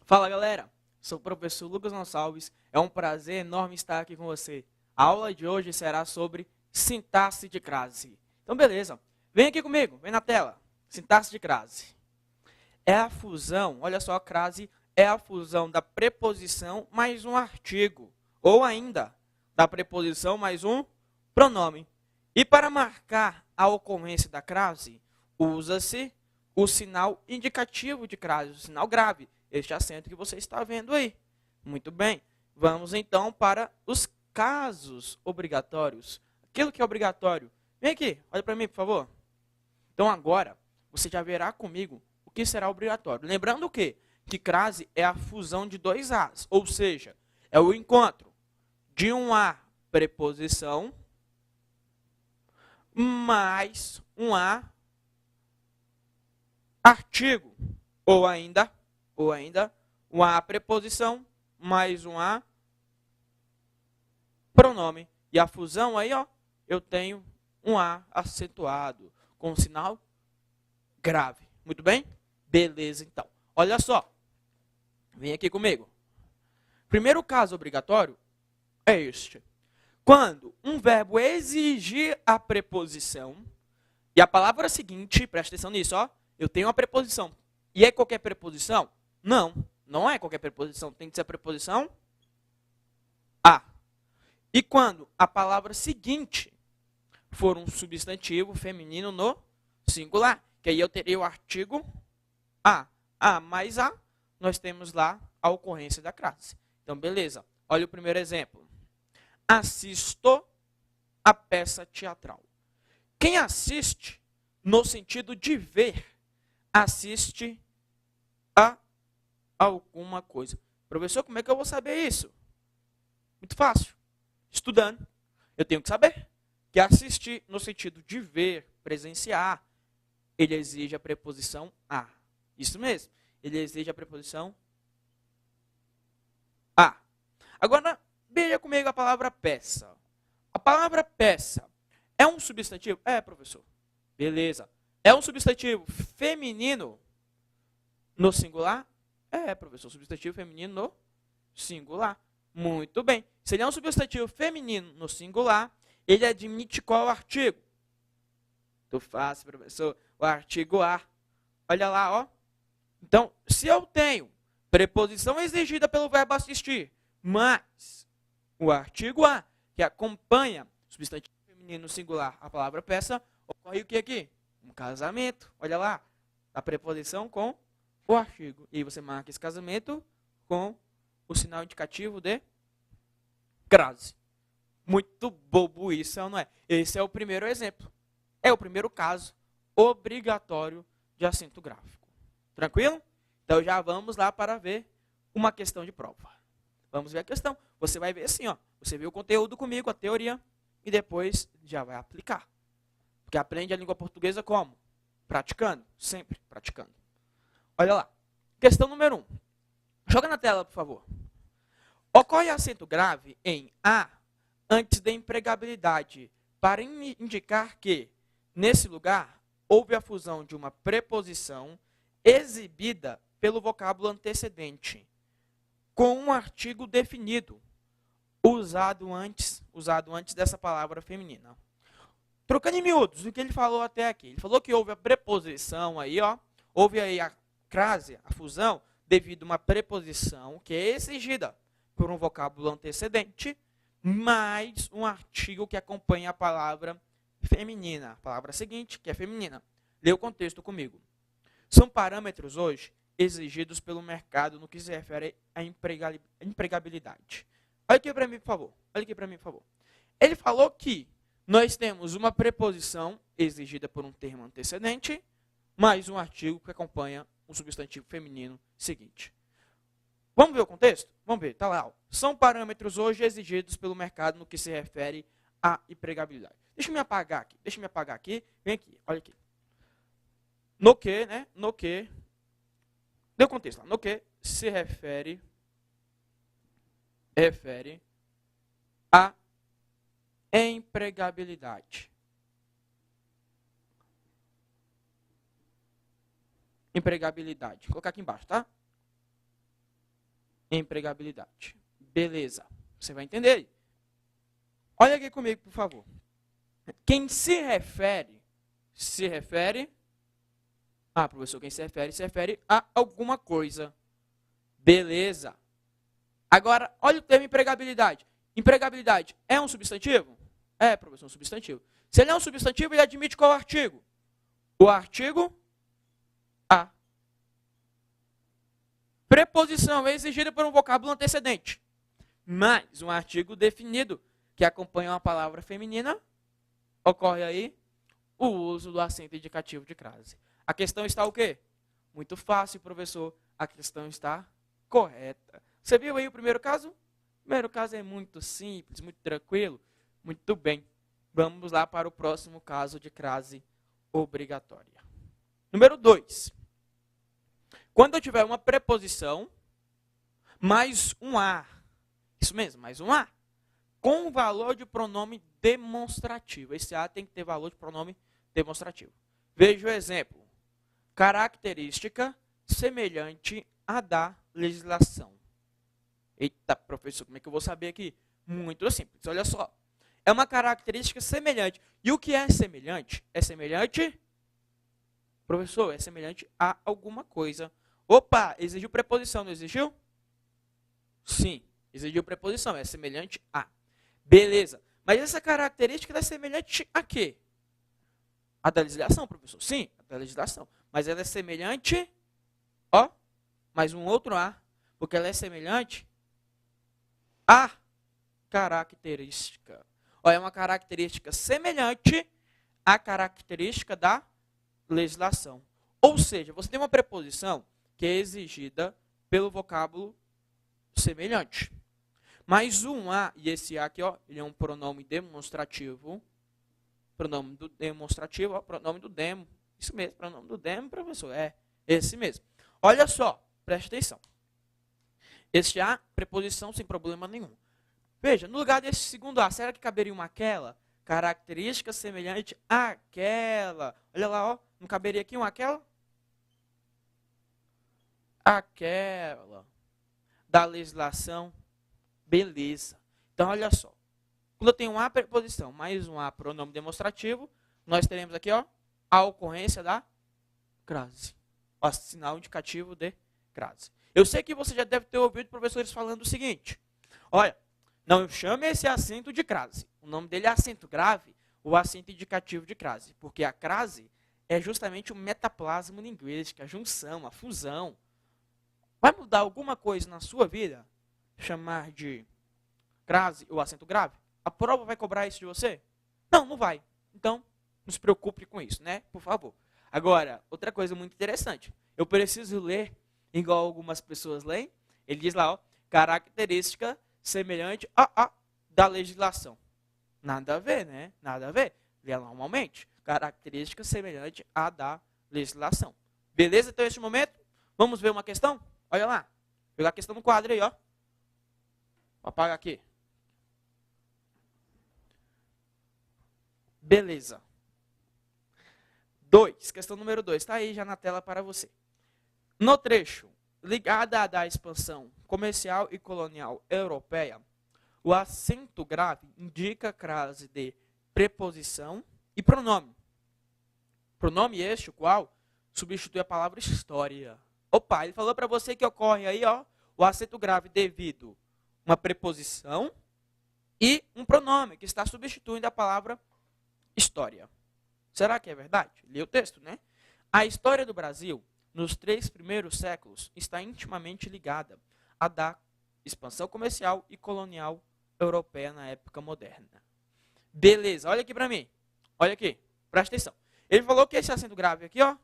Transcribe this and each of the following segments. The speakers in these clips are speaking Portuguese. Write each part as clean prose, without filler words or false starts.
Fala galera, sou o professor Lucas Gonçalves, é um prazer enorme estar aqui com você. A aula de hoje será sobre sintaxe de crase. Então beleza, vem aqui comigo, vem na tela. Sintaxe de crase. É a fusão, olha só, a crase é a fusão da preposição mais um artigo, ou ainda da preposição mais um pronome. E para marcar a ocorrência da crase, usa-se o sinal indicativo de crase, o sinal grave, este acento que você está vendo aí. Muito bem, vamos então para os casos obrigatórios. Aquilo que é obrigatório. Vem aqui, olha para mim, por favor. Então agora, você já verá comigo o que será obrigatório. Lembrando que crase é a fusão de dois As, ou seja, é o encontro de um A preposição mais um A artigo, ou ainda uma preposição mais um A pronome. E a fusão aí, ó, eu tenho um A acentuado com um sinal grave. Muito bem? Beleza, então. Olha só. Vem aqui comigo. Primeiro caso obrigatório é este. Quando um verbo exigir a preposição, e a palavra seguinte, presta atenção nisso, ó, eu tenho uma preposição. E é qualquer preposição? Não, não é qualquer preposição. Tem que ser a preposição a. E quando a palavra seguinte for um substantivo feminino no singular, que aí eu teria o artigo a. A mais a, nós temos lá a ocorrência da crase. Então, beleza. Olha o primeiro exemplo. Assisto a peça teatral. Quem assiste, no sentido de ver, assiste a alguma coisa. Professor, como é que eu vou saber isso? Muito fácil. Estudando. Eu tenho que saber que assistir, no sentido de ver, presenciar, ele exige a preposição a. Isso mesmo. Ele exige a preposição a. Agora, veja comigo a palavra peça. A palavra peça é um substantivo? É, professor. Beleza. É um substantivo feminino no singular? É, professor. Substantivo feminino no singular. Muito bem. Se ele é um substantivo feminino no singular, ele admite qual artigo? Muito fácil, professor. O artigo a. Olha lá, ó. Então, se eu tenho preposição exigida pelo verbo assistir, mas o artigo a, que acompanha o substantivo feminino singular, a palavra peça, ocorre o que aqui? Um casamento. Olha lá, a preposição com o artigo. E aí você marca esse casamento com o sinal indicativo de crase. Muito bobo isso, não é? Esse é o primeiro exemplo. É o primeiro caso obrigatório de acento gráfico. Tranquilo? Então já vamos lá para ver uma questão de prova. Vamos ver a questão. Você vai ver assim, ó. Você vê o conteúdo comigo, a teoria, e depois já vai aplicar. Porque aprende a língua portuguesa como? Praticando. Sempre praticando. Olha lá. Questão número 1. Joga na tela, por favor. Ocorre acento grave em a antes da empregabilidade para indicar que, nesse lugar, houve a fusão de uma preposição exibida pelo vocábulo antecedente, com um artigo definido, usado antes dessa palavra feminina. Trocando em miúdos, o que ele falou até aqui? Ele falou que houve a preposição aí, ó, houve aí a crase, a fusão, devido a uma preposição que é exigida por um vocábulo antecedente, mais um artigo que acompanha a palavra feminina, a palavra seguinte, que é feminina. Lê o contexto comigo. São parâmetros hoje exigidos pelo mercado no que se refere à empregabilidade. Olha aqui para mim, por favor. Olha aqui para mim, por favor. Ele falou que nós temos uma preposição exigida por um termo antecedente, mais um artigo que acompanha um substantivo feminino seguinte. Vamos ver o contexto? Vamos ver, tá lá. Ó. São parâmetros hoje exigidos pelo mercado no que se refere à empregabilidade. Deixa eu me apagar aqui. Vem aqui, olha aqui. No que, né? No que. Deu contexto lá. No que se refere a empregabilidade. Empregabilidade. Vou colocar aqui embaixo, tá? empregabilidade. Beleza. Você vai entender. Olha aqui comigo, por favor. Quem se refere... Ah, professor, quem se refere a alguma coisa. Beleza. Agora, olha o termo empregabilidade. Empregabilidade é um substantivo? É, professor, um substantivo. Se ele é um substantivo, ele admite qual artigo? O artigo a. Preposição é exigida por um vocábulo antecedente. Mas um artigo definido que acompanha uma palavra feminina, ocorre aí o uso do acento indicativo de crase. A questão está o quê? Muito fácil, professor. A questão está correta. Você viu aí o primeiro caso? O primeiro caso é muito simples, muito tranquilo. Muito bem. Vamos lá para o próximo caso de crase obrigatória. Número 2. Quando eu tiver uma preposição mais um a, isso mesmo, mais um a, com valor de pronome demonstrativo. Esse a tem que ter valor de pronome demonstrativo. Veja o exemplo. Característica semelhante à da legislação. Eita, professor, como é que eu vou saber aqui? Muito simples, olha só. É uma característica semelhante. E o que é semelhante? É semelhante, professor, é semelhante a alguma coisa. Opa, exigiu preposição, não exigiu? Sim, exigiu preposição, é semelhante a. Beleza, mas essa característica é semelhante a quê? A da legislação, professor? Sim, a da legislação. Mas ela é semelhante, ó, mais um outro a, porque ela é semelhante a característica. Ó, é uma característica semelhante à característica da legislação. Ou seja, você tem uma preposição que é exigida pelo vocábulo semelhante. Mais um a, e esse a aqui, ó, ele é um pronome demonstrativo. Pronome do demonstrativo, ó, pronome do demo. Isso mesmo, pronome do demo, professor. É esse mesmo. Olha só, preste atenção. Este a, preposição sem problema nenhum. Veja, no lugar desse segundo a, será que caberia uma aquela? Característica semelhante àquela. Olha lá, ó, não caberia aqui uma aquela? Aquela. Da legislação. Beleza. Então, olha só. Quando eu tenho uma preposição mais um a pronome demonstrativo, nós teremos aqui, ó, a ocorrência da crase. Ó, sinal indicativo de crase. Eu sei que você já deve ter ouvido professores falando o seguinte. Olha, não chame esse acento de crase. O nome dele é acento grave ou acento indicativo de crase. Porque a crase é justamente o metaplasma linguístico, a junção, a fusão. Vai mudar alguma coisa na sua vida? Chamar de crase ou acento grave? A prova vai cobrar isso de você? Não, não vai. Então, não se preocupe com isso, né? Por favor. Agora, outra coisa muito interessante. Eu preciso ler, igual algumas pessoas leem. Ele diz lá, ó, característica semelhante a da legislação. Nada a ver, né? Nada a ver. Lê normalmente. Característica semelhante à da legislação. Beleza? Então, neste momento, vamos ver uma questão? Olha lá. Vou pegar a questão no quadro aí, ó. Vou apagar aqui. Beleza. 2, questão número 2, está aí já na tela para você. No trecho, ligada à da expansão comercial e colonial europeia, o acento grave indica a crase de preposição e pronome. Pronome este, o qual substitui a palavra história. Opa, ele falou para você que ocorre aí, ó, o acento grave devido a uma preposição e um pronome que está substituindo a palavra história. Será que é verdade? Lê o texto, né? A história do Brasil, nos 3 primeiros séculos, está intimamente ligada à da expansão comercial e colonial europeia na época moderna. Beleza, olha aqui para mim. Olha aqui, presta atenção. Ele falou que esse acento grave aqui, ó,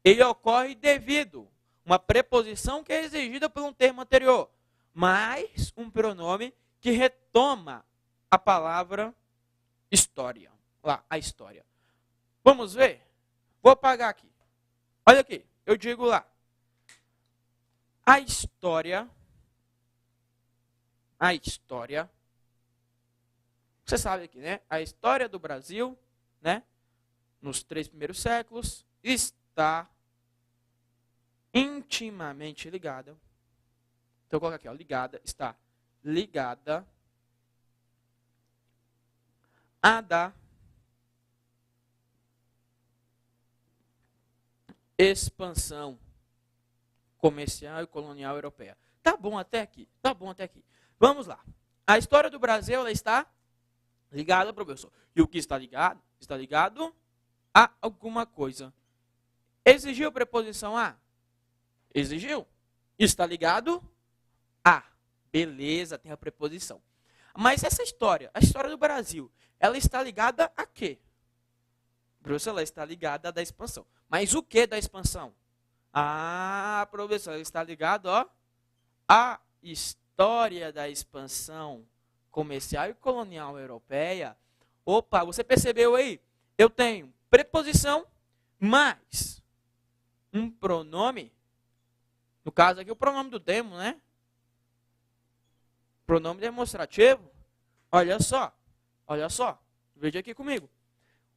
ele ocorre devido a uma preposição que é exigida por um termo anterior, mais um pronome que retoma a palavra história. Lá, a história. Vamos ver? Vou apagar aqui. Olha aqui, eu digo lá. A história. Você sabe aqui, né? A história do Brasil, né? Nos 3 primeiros séculos, está intimamente ligada Então, coloca aqui, ó, ligada, está ligada à da expansão comercial e colonial europeia. Tá bom até aqui, tá bom até aqui. Vamos lá. A história do Brasil, ela está ligada, professor. E o que está ligado? Está ligado a alguma coisa. Exigiu preposição a? Exigiu. Está ligado a. Beleza, tem a preposição. Mas essa história, a história do Brasil, ela está ligada a quê? Professor, ela está ligada à da expansão. Mas o que da expansão? Ah, professor, ela está ligada, ó, à história da expansão comercial e colonial europeia. Opa, você percebeu aí? Eu tenho preposição mais um pronome. No caso aqui, o pronome do demo, né? Pronome demonstrativo. Olha só. Olha só. Veja aqui comigo.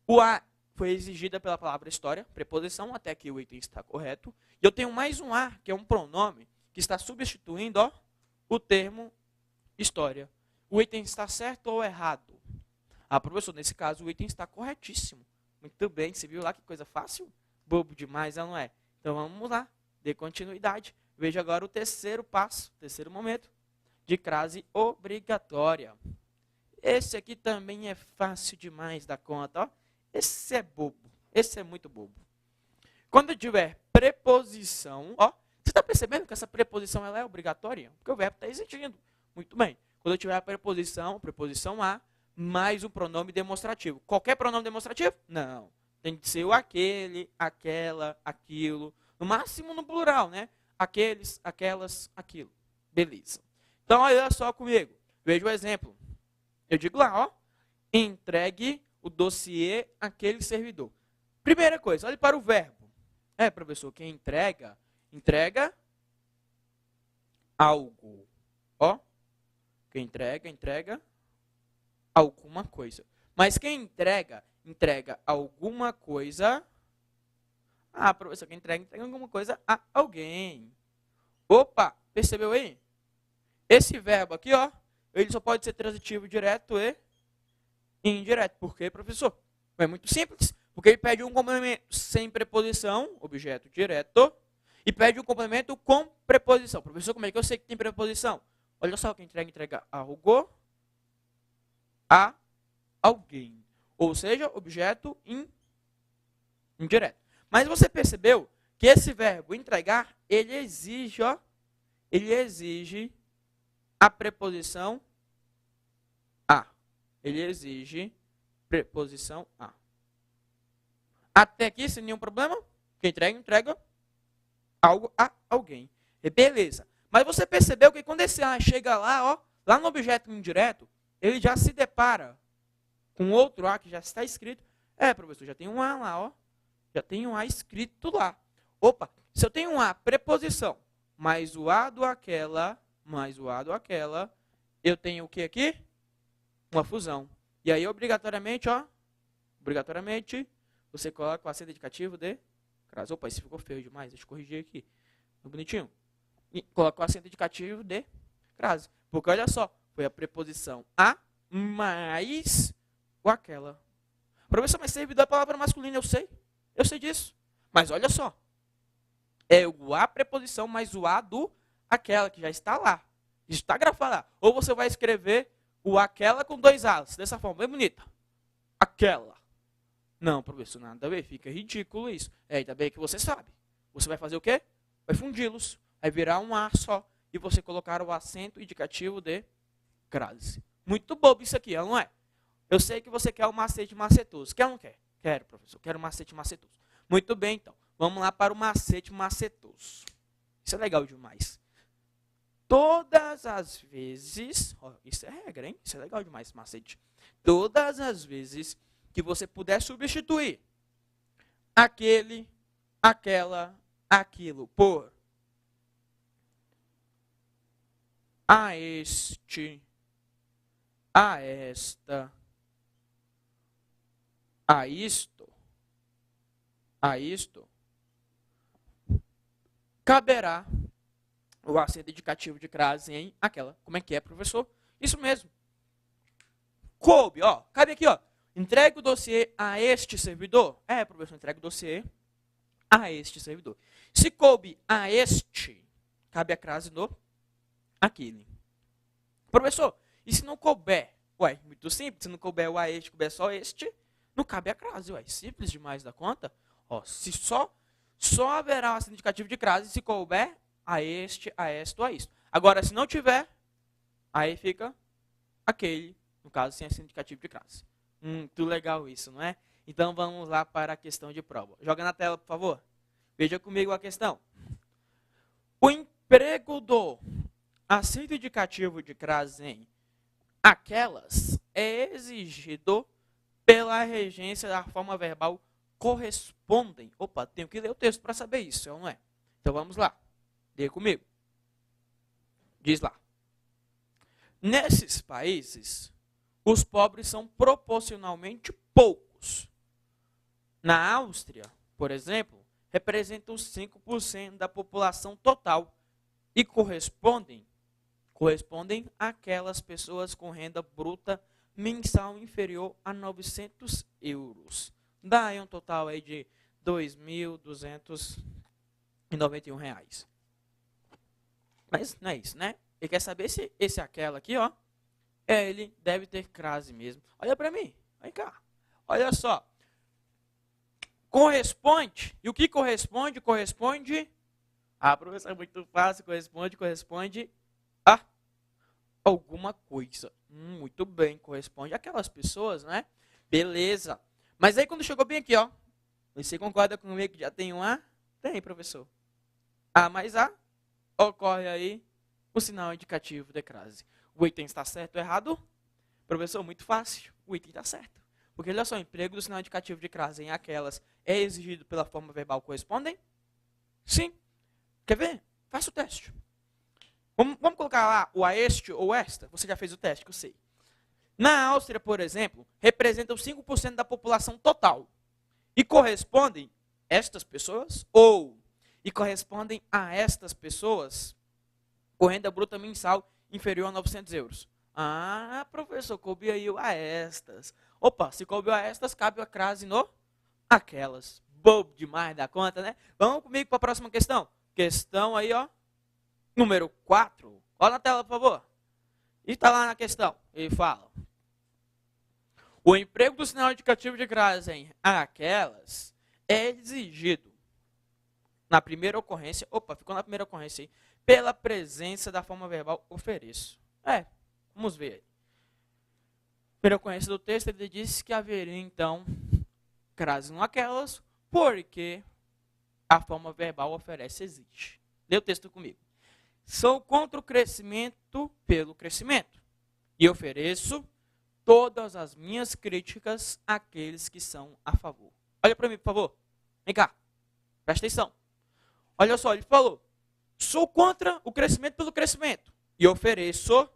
O a foi exigida pela palavra história, preposição, até que o item está correto. E eu tenho mais um a, que é um pronome, que está substituindo, ó, o termo história. O item está certo ou errado? Ah, professor, nesse caso o item está corretíssimo. Muito bem, você viu lá que coisa fácil? Bobo demais, não é? Então vamos lá, dê continuidade. Veja agora o terceiro passo, terceiro momento, de crase obrigatória. Esse aqui também é fácil demais da conta, ó. Esse é bobo, esse é muito bobo. Quando tiver preposição, ó, você está percebendo que essa preposição ela é obrigatória? Porque o verbo está exigindo. Muito bem. Quando eu tiver a preposição a, mais um pronome demonstrativo. Qualquer pronome demonstrativo? Não. Tem que ser o aquele, aquela, aquilo. No máximo no plural, né? Aqueles, aquelas, aquilo. Beleza. Então, olha só comigo. Veja o exemplo. Eu digo lá, ó. Entregue o dossiê àquele servidor. Primeira coisa, olhe para o verbo. É, professor, quem entrega, entrega algo. Ó. Quem entrega alguma coisa. Mas quem entrega alguma coisa. Ah, professor, quem entrega alguma coisa a alguém. Opa, percebeu aí? Esse verbo aqui, ó, ele só pode ser transitivo direto e indireto. Por quê, professor? É muito simples. Porque ele pede um complemento sem preposição, objeto direto, e pede um complemento com preposição. Professor, como é que eu sei que tem preposição? Olha só, quem entrega algo a alguém. Ou seja, objeto indireto. Mas você percebeu que esse verbo entregar, ele exige, ó, ele exige a preposição a. Ele exige preposição a. Até aqui, sem nenhum problema? Quem entrega algo a alguém. E beleza. Mas você percebeu que quando esse a chega lá, ó, lá no objeto indireto, ele já se depara com outro a que já está escrito. É, professor, já tem um a lá, ó. Já tem um a escrito lá. Opa, se eu tenho um a preposição, mais o a do aquela, mais o a do aquela, eu tenho o que aqui? Uma fusão. E aí, obrigatoriamente, ó, você coloca o acento indicativo de crase. Opa, isso ficou feio demais, deixa eu corrigir aqui. Bonitinho. E coloca o acento indicativo de crase. Porque olha só, foi a preposição a mais o aquela. Professor, mas servidor é palavra masculina, eu sei disso. Mas olha só, é o a preposição mais o a do aquela, que já está lá. Está grafado lá. Ou você vai escrever o aquela com dois a's, dessa forma, bem bonita. Aquela. Não, professor, nada a ver, fica ridículo isso. É, ainda bem que você sabe. Você vai fazer o quê? Vai fundi-los. Vai virar um A só. E você colocar o acento indicativo de crase. Muito bobo isso aqui, não é? Eu sei que você quer o macete macetoso. Quer ou não quer? Quero, professor. Quero o macete macetoso. Muito bem, então. Vamos lá para o macete macetoso. Isso é legal demais. Todas as vezes... Ó, isso é regra, hein? Isso é legal demais, macete. Todas as vezes que você puder substituir aquele, aquela, aquilo por a este, a esta, a isto, caberá o acento indicativo de crase em aquela. Como é que é, professor? Isso mesmo. Coube, ó. Cabe aqui, ó. Entregue o dossiê a este servidor. É, professor, entregue o dossiê a este servidor. Se coube a este, cabe a crase no aquele. Professor, e se não couber? Ué, muito simples. Se não couber o a este, couber só este, não cabe a crase. Ué, simples demais da conta. Ó, se só haverá um acento indicativo de crase se couber a este, a esta ou a isto. Agora, se não tiver, aí fica aquele, no caso, sem acento indicativo de crase. Muito legal isso, não é? Então, vamos lá para a questão de prova. Joga na tela, por favor. Veja comigo a questão. O emprego do acento indicativo de crase em aquelas é exigido pela regência da forma verbal correspondem. Opa, tenho que ler o texto para saber isso, não é? Então, vamos lá. Lê comigo. Diz lá. Nesses países, os pobres são proporcionalmente poucos. Na Áustria, por exemplo, representam 5% da população total e correspondem àquelas pessoas com renda bruta mensal inferior a 900 euros. Dá aí um total aí de R$ 2.291. Mas não é isso, né? Ele quer saber se esse aquela aqui, ó, ele deve ter crase mesmo. Olha para mim, vem cá. Olha só. Corresponde. E o que corresponde? Corresponde. Ah, professor, é muito fácil. Corresponde a alguma coisa. Muito bem, corresponde àquelas pessoas, né? Beleza. Mas aí quando chegou bem aqui, ó. Você concorda comigo que já tem um A? Tem, professor. A mais A. Ocorre aí o sinal indicativo de crase. O item está certo ou errado? Professor, muito fácil. O item está certo. Porque olha só, o emprego do sinal indicativo de crase em aquelas é exigido pela forma verbal correspondem? Sim. Quer ver? Faça o teste. Vamos colocar lá o a este ou esta. Você já fez o teste, que eu sei. Na Áustria, por exemplo, representam 5% da população total. E correspondem estas pessoas e correspondem a estas pessoas com renda bruta mensal inferior a 900 euros. Ah, professor, coube aí o a estas. Opa, se coube a estas, cabe a crase no aquelas. Bobo demais da conta, né? Vamos comigo para a próxima questão. Questão aí, ó. Número 4. Olha na tela, por favor. E está lá na questão. Ele fala. O emprego do sinal indicativo de crase em aquelas é exigido na primeira ocorrência. Opa, ficou na primeira ocorrência aí. Pela presença da forma verbal ofereço. Vamos ver aí. Primeira ocorrência do texto, ele disse que haveria, então, crase no aquelas, porque a forma verbal oferece existe. Lê o texto comigo. Sou contra o crescimento pelo crescimento e ofereço todas as minhas críticas àqueles que são a favor. Olha para mim, por favor. Vem cá. Presta atenção. Olha só, ele falou. Sou contra o crescimento pelo crescimento e ofereço.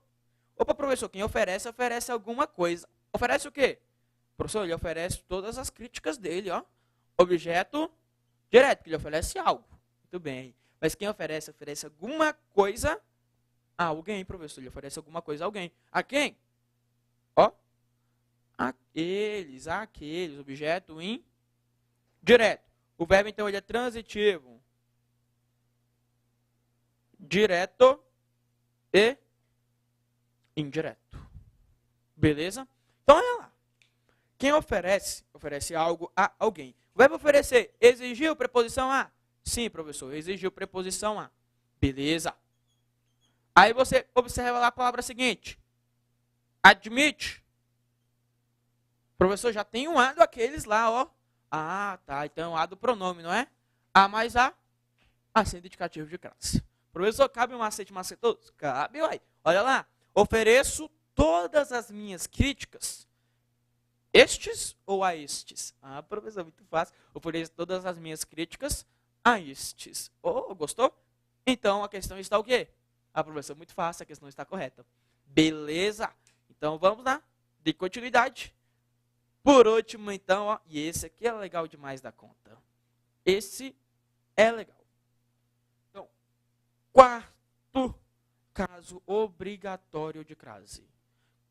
Opa, professor, quem oferece, oferece alguma coisa. Oferece o quê? Professor, ele oferece todas as críticas dele, ó. Objeto direto, que ele oferece algo. Muito bem. Mas quem oferece, oferece alguma coisa a alguém, professor. Ele oferece alguma coisa a alguém. A quem? Ó. Aqueles, objeto indireto. O verbo, então, ele é transitivo. Direto e indireto. Beleza? Então, olha lá. Quem oferece, oferece algo a alguém. O verbo oferecer, exigiu preposição a? Sim, professor, exigiu preposição a. Beleza. Aí você observa lá a palavra seguinte. Admite. Professor, já tem um a do aqueles lá, ó. Ah, tá. Então, a do pronome, não é? A mais a. Acento indicativo de classe. Professor, cabe um acento macetoso? Cabe, uai. Olha lá. Ofereço todas as minhas críticas. Estes ou a estes? Ah, professor, muito fácil. Ofereço todas as minhas críticas a estes. Oh, gostou? Então, a questão está o quê? Ah, professor, muito fácil. A questão está correta. Beleza. Então, vamos lá. De continuidade. Por último, então, ó, e esse aqui é legal demais da conta. Esse é legal. Então, caso obrigatório de crase.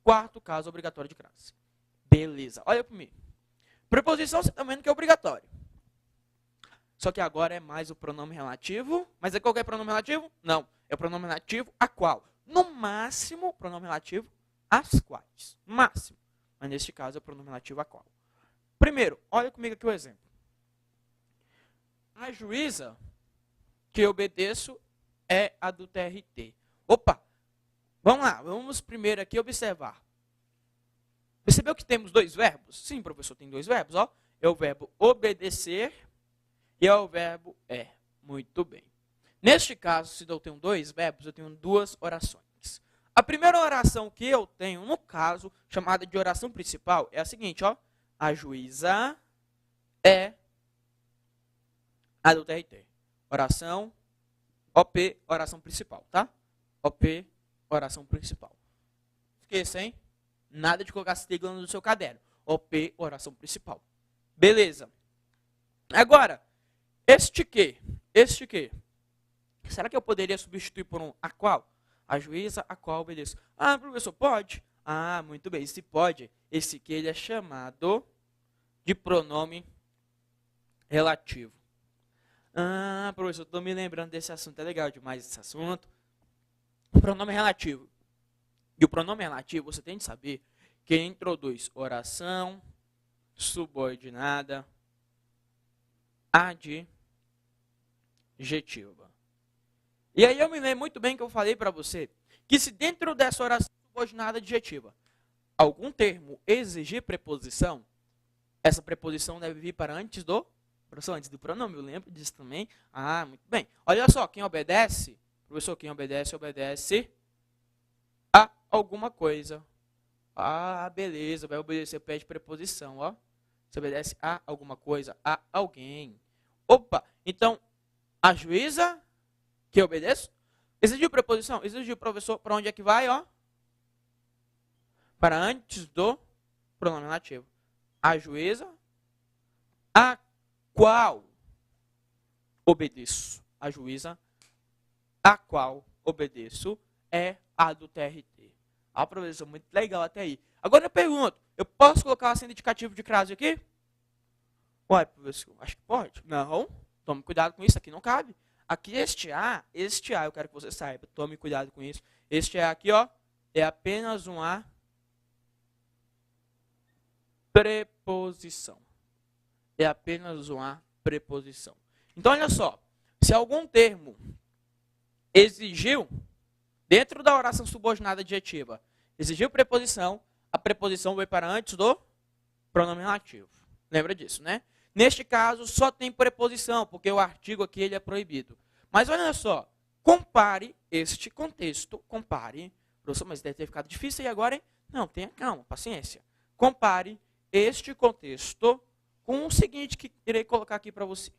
Quarto caso obrigatório de crase. Beleza, olha para mim. Preposição você está vendo que é obrigatório. Só que agora é mais o pronome relativo. Mas é qualquer pronome relativo? Não. É o pronome relativo a qual? No máximo, pronome relativo às quais. Máximo. Mas neste caso é o pronome relativo a qual. Primeiro, olha comigo aqui o exemplo. A juíza que eu obedeço é a do TRT. Opa! Vamos lá, vamos primeiro aqui observar. Percebeu que temos dois verbos? Sim, professor, tem dois verbos. Ó. É o verbo obedecer e é o verbo é. Muito bem. Neste caso, se eu tenho dois verbos, eu tenho duas orações. A primeira oração que eu tenho, no caso, chamada de oração principal, é a seguinte, ó. A juíza é a do TRT. Oração, OP, oração principal, tá? OP, oração principal. Esqueça, hein? Nada de colocar sigla no seu caderno. OP, oração principal. Beleza. Agora, este que? Será que eu poderia substituir por um a qual? A juíza a qual obedeço. Ah, professor, pode? Ah, muito bem. Se pode, esse que ele é chamado de pronome relativo. Ah, professor, estou me lembrando desse assunto. É legal demais esse assunto. Pronome relativo. E o pronome relativo, você tem de saber que ele introduz oração subordinada adjetiva. E aí eu me lembro muito bem que eu falei para você que se dentro dessa oração subordinada adjetiva algum termo exigir preposição, essa preposição deve vir para antes do pronome. Eu lembro disso também. Ah, muito bem. Olha só, quem obedece, professor, quem obedece a alguma coisa. Ah, beleza, vai obedecer, pede preposição, ó. Você obedece a alguma coisa, a alguém. Opa, então, a juíza que eu obedeço, exigiu preposição? Exigiu, professor, para onde é que vai, ó? Para antes do pronome relativo. A juíza a qual obedeço. A juíza a qual obedeço é a do TRT. Ah, professor, muito legal até aí. Agora eu pergunto, eu posso colocar o acento indicativo de crase aqui? Ué, professor, acho que pode. Não, tome cuidado com isso, aqui não cabe. Aqui este A, eu quero que você saiba, tome cuidado com isso. Este A aqui, ó, é apenas um A preposição. É apenas uma preposição. Então, olha só. Se algum termo exigiu, dentro da oração subordinada adjetiva, exigiu preposição, a preposição vai para antes do pronome relativo. Lembra disso, né? Neste caso, só tem preposição, porque o artigo aqui ele é proibido. Mas olha só. Compare este contexto. Compare. Professor, mas deve ter ficado difícil e agora, hein? Não, tenha calma, paciência. Compare este contexto com o seguinte que irei colocar aqui para você.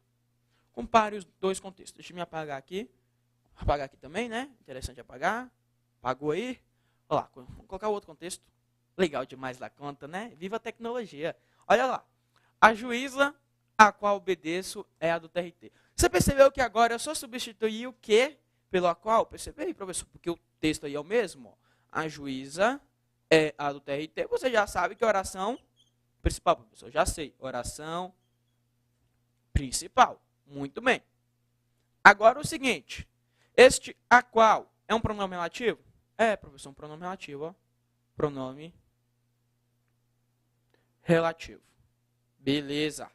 Compare os dois contextos. Deixa eu me apagar aqui. Apagar aqui também, né? Interessante apagar. Apagou aí. Olha lá, vamos colocar o outro contexto. Legal demais da conta, né? Viva a tecnologia. Olha lá. A juíza a qual obedeço é a do TRT. Você percebeu que agora eu só substituí o que pelo a qual? Percebeu, professor? Porque o texto aí é o mesmo. A juíza é a do TRT. Você já sabe que a oração principal, professor. Já sei. Oração principal. Muito bem. Agora o seguinte. Este a qual é um pronome relativo? É, professor, um pronome relativo. Ó. Pronome relativo. Beleza.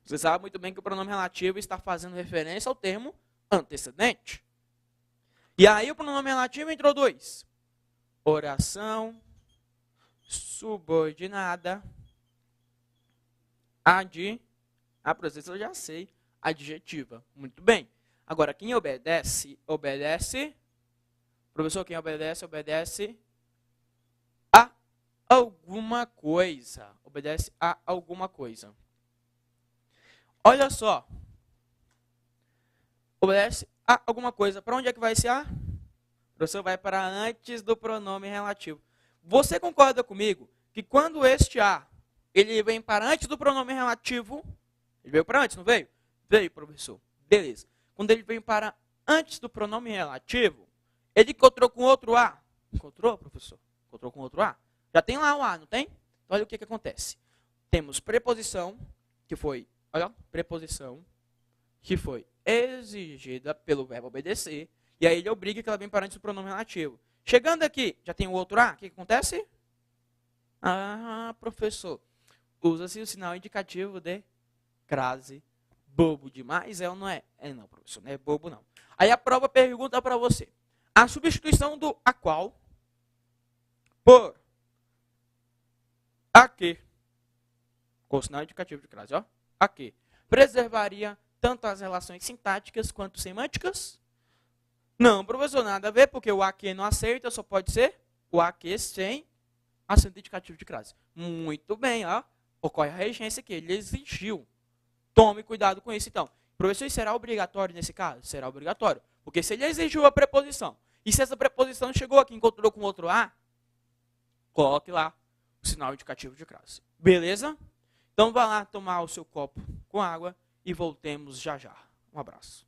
Você sabe muito bem que o pronome relativo está fazendo referência ao termo antecedente. E aí o pronome relativo introduz oração subordinada a presença eu já sei, adjetiva. Muito bem. Agora, quem obedece, professor, quem obedece a alguma coisa. Obedece a alguma coisa. Olha só. Obedece a alguma coisa. Para onde é que vai esse a? O professor vai para antes do pronome relativo. Você concorda comigo que quando este a, ele vem para antes do pronome relativo, ele veio para antes, não veio? Veio, professor. Beleza. Quando ele vem para antes do pronome relativo, Ele encontrou com outro A? Encontrou, professor? Encontrou com outro A? Já tem lá o A, não tem? Então, olha o que acontece. Temos preposição, que foi, olha, preposição, que foi exigida pelo verbo obedecer, e aí ele obriga que ela vem para antes do pronome relativo. Chegando aqui, já tem o outro A, o que acontece? Ah, professor, usa-se o sinal indicativo de crase. Bobo demais, é ou não é? É não, professor, não é bobo não. Aí a prova pergunta para você. A substituição do a qual por a que, com o sinal indicativo de crase, ó, a que, preservaria tanto as relações sintáticas quanto semânticas? Não, professor, nada a ver, porque o a que não aceita, só pode ser o a que sem acento indicativo de crase. Muito bem, ó, ocorre a regência aqui, ele exigiu. Tome cuidado com isso, então. Professor, isso será obrigatório nesse caso? Será obrigatório. Porque se ele exigiu a preposição, e se essa preposição chegou aqui e encontrou com outro A, coloque lá o sinal indicativo de crase. Beleza? Então vá lá tomar o seu copo com água e voltemos já já. Um abraço.